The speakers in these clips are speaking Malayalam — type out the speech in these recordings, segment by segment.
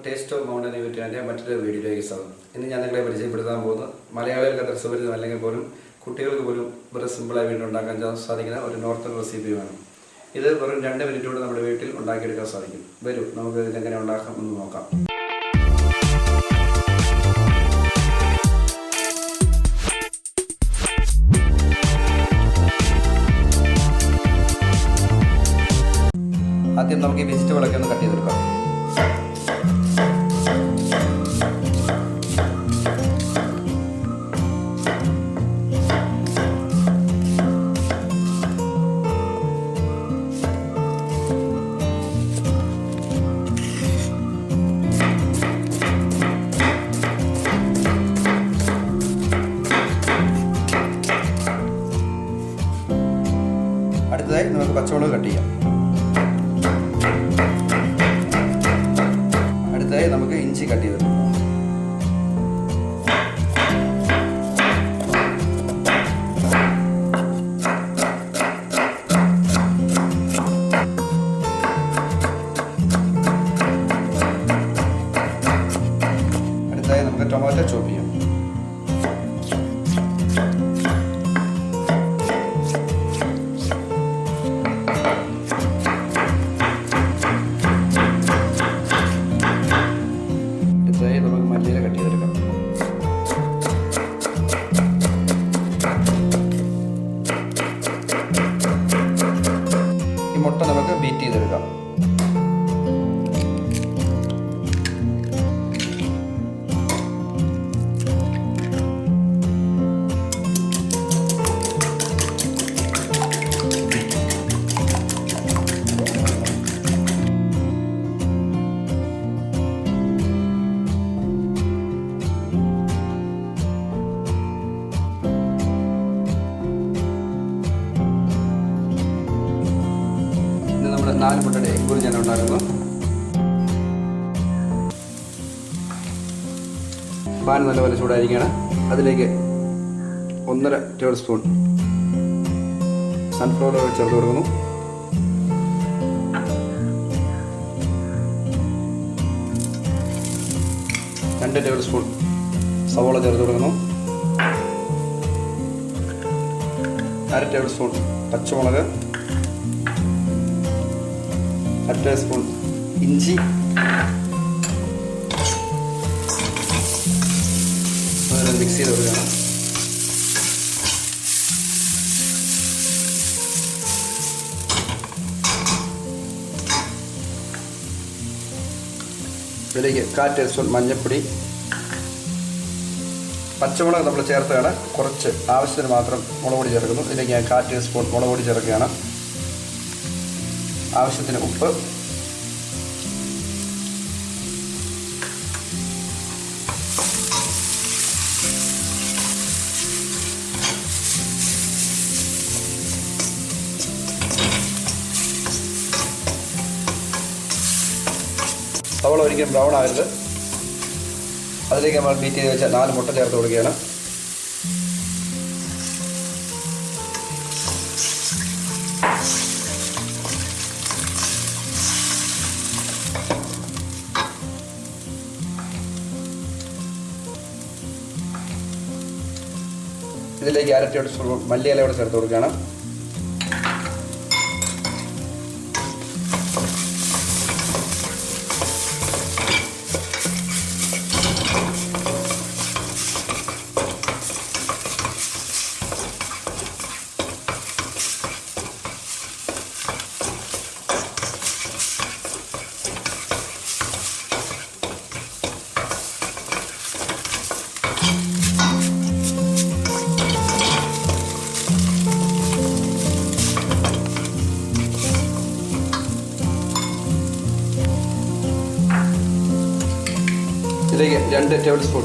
ടേസ്റ്റ് ഓഫ് മൗണ്ടൻ യൂട്യൂബിൻ്റെ മറ്റൊരു വീഡിയോയിലേക്ക് സ്വാഗതം. ഇന്ന് ഞാൻ നിങ്ങളെ പരിചയപ്പെടുത്താൻ പോകുന്നത് മലയാളികൾക്ക് അത്ര സുപരിചിതം അല്ലെങ്കിൽ പോലും കുട്ടികൾക്ക് പോലും വളരെ സിമ്പിളായി വീട്ടിൽ ഉണ്ടാക്കാൻ സാധിക്കുന്ന ഒരു നോർത്തൺ റെസിപ്പിയുമാണ്. ഇത് വെറും 2 മിനിറ്റ് കൊണ്ട് നമ്മുടെ വീട്ടിൽ ഉണ്ടാക്കിയെടുക്കാൻ സാധിക്കും. വരൂ, നമുക്ക് ഇതെങ്ങനെ ഉണ്ടാക്കാം എന്ന് നോക്കാം. ആദ്യം നമുക്ക് ഈ വെജിറ്റബിളൊക്കെ ഒന്ന് കട്ട് ചെയ്തെടുക്കാം. അടുത്തതായി നമുക്ക് പച്ചമുളക് കട്ട് ചെയ്യാം. അടുത്തതായി നമുക്ക് ഇഞ്ചി കട്ട് ചെയ്തെടുക്കാം. അടുത്തതായി നമുക്ക് ടൊമാറ്റോ ചോപ്പ് ചെയ്യാം. നമുക്ക് മല്ലിയില കട്ട് ചെയ്തെടുക്കാം. ഈ മുട്ട നമുക്ക് ബീറ്റ് ചെയ്തെടുക്കാം. നമ്മുടെ 4 മുട്ടയുടെ എഗ് ബുർജിയാണ് ഉണ്ടാക്കുന്നത്. പാൻ നല്ലപോലെ ചൂടായിരിക്കുകയാണ്. അതിലേക്ക് 1.5 ടേബിൾ സ്പൂൺ സൺഫ്ലവർ ഓയിൽ ചേർത്ത് കൊടുക്കുന്നു. രണ്ട് ടേബിൾ സ്പൂൺ സവോള ചേർത്ത് കൊടുക്കുന്നു. 1/2 ടേബിൾ സ്പൂൺ പച്ചമുളക്, 1/2 ടീസ്പൂൺ ഇഞ്ചി, മിക്സ് ചെയ്ത് കൊടുക്കുകയാണ്. ഇതിലേക്ക് 1/4 ടീസ്പൂൺ മഞ്ഞൾപ്പൊടി, പച്ചമുളക് നമ്മൾ ചേർത്താണ്, കുറച്ച് ആവശ്യത്തിന് മാത്രം മുളക് പൊടി ചേർക്കുന്നു. ഇതിലേക്ക് ഞാൻ 1/4 ടീസ്പൂൺ മുളക് പൊടി ചേർക്കുകയാണ്. ആവശ്യത്തിന് ഉപ്പ്, സവോള ഒരിക്കലും ബ്രൗൺ ആകരുത്. അതിലേക്ക് നമ്മൾ ബീറ്റ് ചെയ്ത് വെച്ച 4 മുട്ട ചേർത്ത് കൊടുക്കുകയാണ്. ഇതിലേക്ക് 1/2 ടേബിൾ സ്പൂൺ മല്ലിയില കൂടെ ചേർത്ത് കൊടുക്കുകയാണ്. ഇതിലേക്ക് 2 ടേബിൾ സ്പൂൺ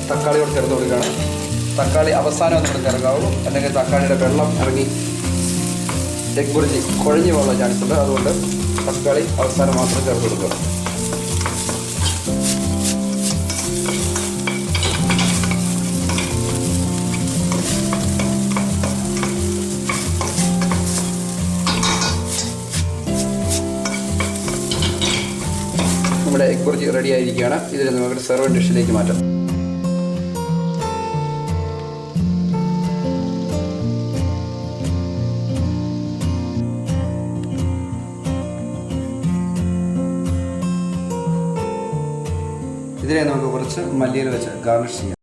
തക്കാളി കൂടെ ചേർത്ത് കൊടുക്കുകയാണ്. തക്കാളി അവസാനം നമ്മൾ ചേർക്കാവുള്ളൂ, അല്ലെങ്കിൽ തക്കാളിയുടെ വെള്ളം ഇറങ്ങി എഗ് ബുർജി കുഴഞ്ഞു പോകാനുള്ള ചാൻസ് ഉണ്ട്. അതുകൊണ്ട് തക്കാളി അവസാനം മാത്രം ചേർത്ത് കൊടുക്കുക. നമ്മുടെ എഗ് ബുർജി റെഡി ആയിരിക്കുകയാണ്. ഇതിൽ നമുക്ക് സെർവ് ഡിഷിലേക്ക് മാറ്റാം. ഇതിനെ നമുക്ക് കുറച്ച് മല്ലിയില വെച്ച് ഗാർണിഷ് ചെയ്യാം.